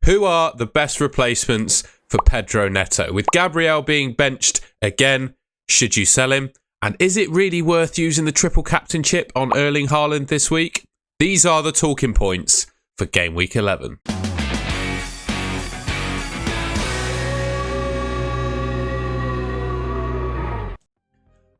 Who are the best replacements for Pedro Neto? With Gabriel being benched again, should you sell him? And is it really worth using the triple captainship on Erling Haaland this week? These are the talking points for Game Week 11.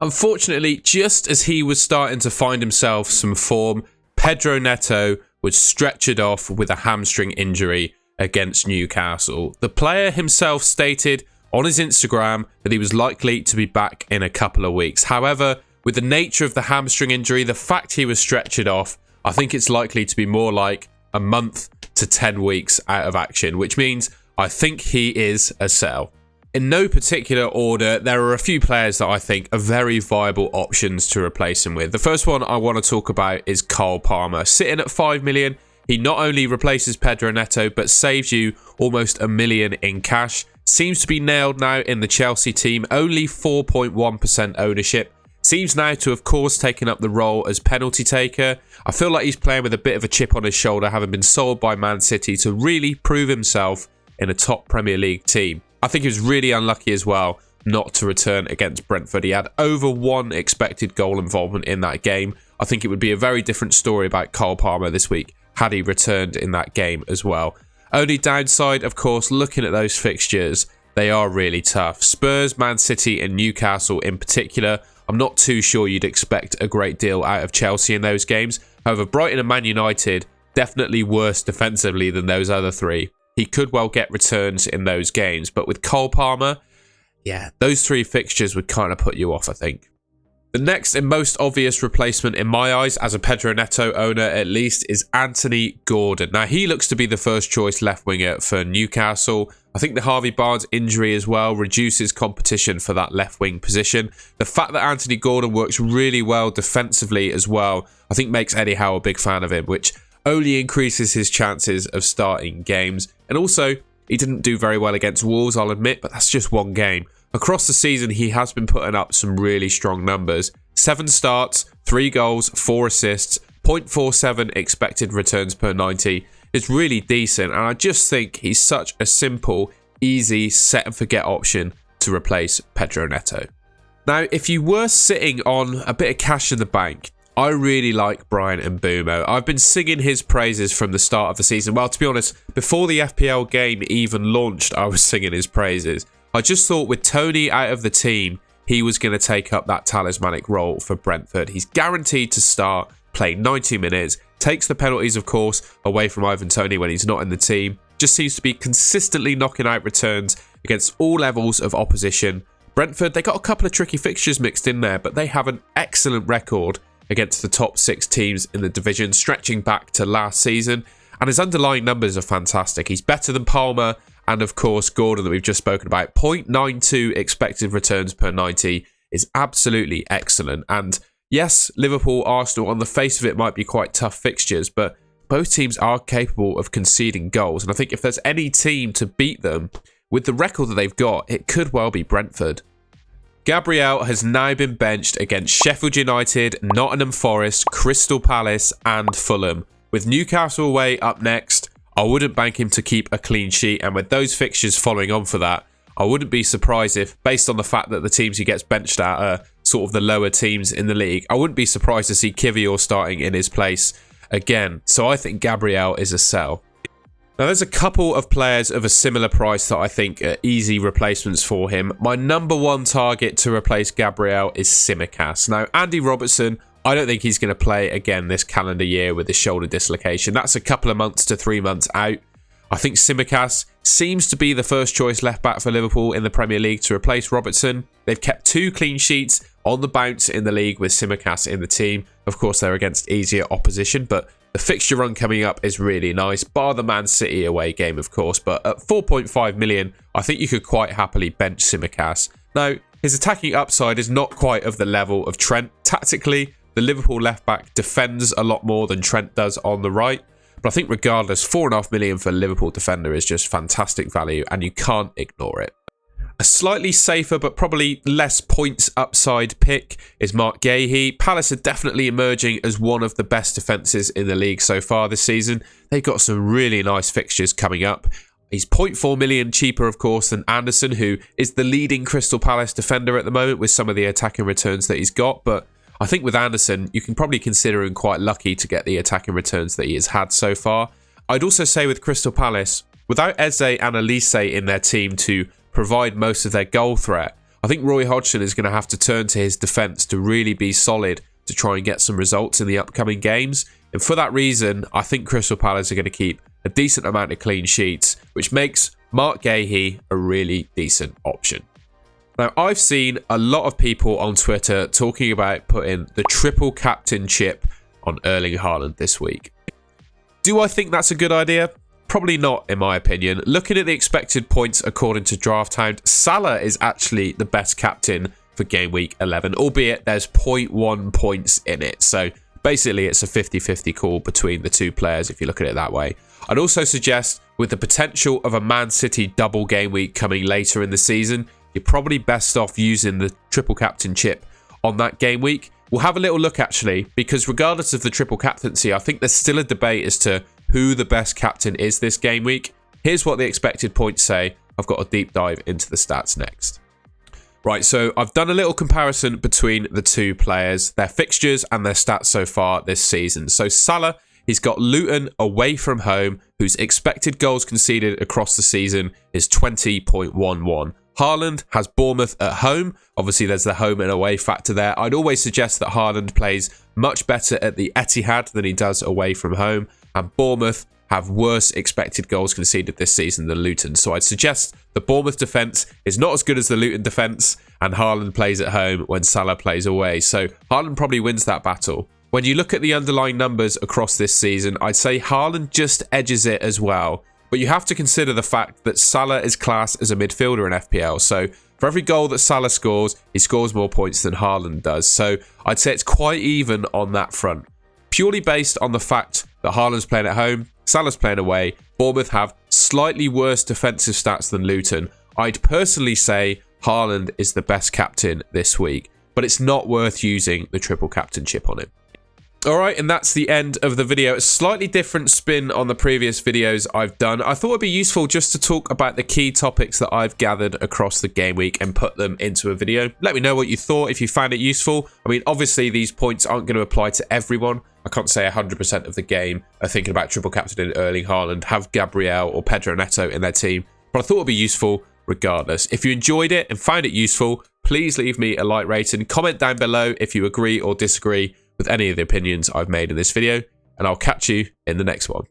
Unfortunately, just as he was starting to find himself some form, Pedro Neto was stretchered off with a hamstring injury against Newcastle. The player himself stated on his Instagram that he was likely to be back in a couple of weeks. However, with the nature of the hamstring injury, the fact he was stretchered off, I think it's likely to be more like a month to 10 weeks out of action, which means I think he is a sell. In no particular order, there are a few players that I think are very viable options to replace him with. The first one I want to talk about is Cole Palmer. Sitting at 5 million, he not only replaces Pedro Neto, but saves you almost $1 million in cash. Seems to be nailed now in the Chelsea team, only 4.1% ownership. Seems now to, of course, taken up the role as penalty taker. I feel like he's playing with a bit of a chip on his shoulder, having been sold by Man City to really prove himself in a top Premier League team. I think he was really unlucky as well not to return against Brentford. He had over 1 expected goal involvement in that game. I think it would be a very different story about Cole Palmer this week had he returned in that game as well. Only downside, of course, looking at those fixtures, they are really tough. Spurs, Man City and Newcastle in particular, I'm not too sure you'd expect a great deal out of Chelsea in those games. However, Brighton and Man United, definitely worse defensively than those other three. He could well get returns in those games, but with Cole Palmer, yeah, those 3 fixtures would kind of put you off, I think. The next and most obvious replacement in my eyes, as a Pedro Neto owner at least, is Anthony Gordon. Now, he looks to be the first choice left winger for Newcastle. I think the Harvey Barnes injury as well reduces competition for that left wing position. The fact that Anthony Gordon works really well defensively as well, I think makes Eddie Howe a big fan of him, which only increases his chances of starting games. And also, he didn't do very well against Wolves, I'll admit, but that's just one game. Across the season, he has been putting up some really strong numbers. 7 starts, 3 goals, 4 assists, 0.47 expected returns per 90. It's really decent, and I just think he's such a simple, easy, set and forget option to replace Pedro Neto. Now, if you were sitting on a bit of cash in the bank, I really like Brian Mbeumo. I've been singing his praises from the start of the season. Well, to be honest, before the FPL game even launched, I was singing his praises. I just thought with Tony out of the team, he was going to take up that talismanic role for Brentford. He's guaranteed to start, play 90 minutes, takes the penalties, of course, away from Ivan Toney when he's not in the team. Just seems to be consistently knocking out returns against all levels of opposition. Brentford, they got a couple of tricky fixtures mixed in there, but they have an excellent record against the top 6 teams in the division, stretching back to last season. And his underlying numbers are fantastic. He's better than Palmer and, of course, Gordon that we've just spoken about. 0.92 expected returns per 90 is absolutely excellent. And yes, Liverpool, Arsenal, on the face of it, might be quite tough fixtures, but both teams are capable of conceding goals. And I think if there's any team to beat them, with the record that they've got, it could well be Brentford. Gabriel has now been benched against Sheffield United, Nottingham Forest, Crystal Palace and Fulham. With Newcastle away up next, I wouldn't bank him to keep a clean sheet, and with those fixtures following on for that, I wouldn't be surprised if, based on the fact that the teams he gets benched at are sort of the lower teams in the league, I wouldn't be surprised to see Kivior starting in his place again. So I think Gabriel is a sell. Now, there's a couple of players of a similar price that I think are easy replacements for him. My number 1 target to replace Gabriel is Tsimikas. Now, Andy Robertson, I don't think he's going to play again this calendar year with his shoulder dislocation. That's a couple of months to 3 months out. I think Tsimikas seems to be the first choice left back for Liverpool in the Premier League to replace Robertson. They've kept 2 clean sheets on the bounce in the league with Tsimikas in the team. Of course, they're against easier opposition, but the fixture run coming up is really nice, bar the Man City away game, of course. But at 4.5 million, I think you could quite happily bench Tsimikas. Now, his attacking upside is not quite of the level of Trent. Tactically, the Liverpool left-back defends a lot more than Trent does on the right. But I think regardless, 4.5 million for a Liverpool defender is just fantastic value, and you can't ignore it. A slightly safer but probably less points upside pick is Mark Guéhi. Palace are definitely emerging as one of the best defences in the league so far this season. They've got some really nice fixtures coming up. He's 0.4 million cheaper, of course, than Anderson, who is the leading Crystal Palace defender at the moment with some of the attacking returns that he's got. But I think with Anderson, you can probably consider him quite lucky to get the attacking returns that he has had so far. I'd also say with Crystal Palace, without Eze and Elise in their team to provide most of their goal threat, I think Roy Hodgson is going to have to turn to his defence to really be solid to try and get some results in the upcoming games. And for that reason, I think Crystal Palace are going to keep a decent amount of clean sheets, which makes Mark Gahey a really decent option. Now, I've seen a lot of people on Twitter talking about putting the triple captain chip on Erling Haaland this week. Do I think that's a good idea? Probably not, in my opinion. Looking at the expected points according to DraftHound, Salah is actually the best captain for game week 11, albeit there's 0.1 points in it. So basically, it's a 50-50 call between the two players if you look at it that way. I'd also suggest, with the potential of a Man City double game week coming later in the season, you're probably best off using the triple captain chip on that game week. We'll have a little look, actually, because regardless of the triple captaincy, I think there's still a debate as to who the best captain is this game week. Here's what the expected points say. I've got a deep dive into the stats next. Right, so I've done a little comparison between the two players, their fixtures and their stats so far this season. So Salah, he's got Luton away from home, whose expected goals conceded across the season is 20.11. Haaland has Bournemouth at home. Obviously, there's the home and away factor there. I'd always suggest that Haaland plays much better at the Etihad than he does away from home. And Bournemouth have worse expected goals conceded this season than Luton. So I'd suggest the Bournemouth defence is not as good as the Luton defence, and Haaland plays at home when Salah plays away. So Haaland probably wins that battle. When you look at the underlying numbers across this season, I'd say Haaland just edges it as well. But you have to consider the fact that Salah is classed as a midfielder in FPL. So for every goal that Salah scores, he scores more points than Haaland does. So I'd say it's quite even on that front. Purely based on the fact that Haaland's playing at home, Salah's playing away, Bournemouth have slightly worse defensive stats than Luton. I'd personally say Haaland is the best captain this week, but it's not worth using the triple captain chip on him. Alright, and that's the end of the video. A slightly different spin on the previous videos I've done. I thought it'd be useful just to talk about the key topics that I've gathered across the game week and put them into a video. Let me know what you thought, if you found it useful. I mean, obviously these points aren't going to apply to everyone. I can't say 100% of the game are thinking about triple captain in Erling Haaland, have Gabriel or Pedro Neto in their team, but I thought it'd be useful regardless. If you enjoyed it and found it useful, please leave me a like rating. Comment down below if you agree or disagree with any of the opinions I've made in this video, and I'll catch you in the next one.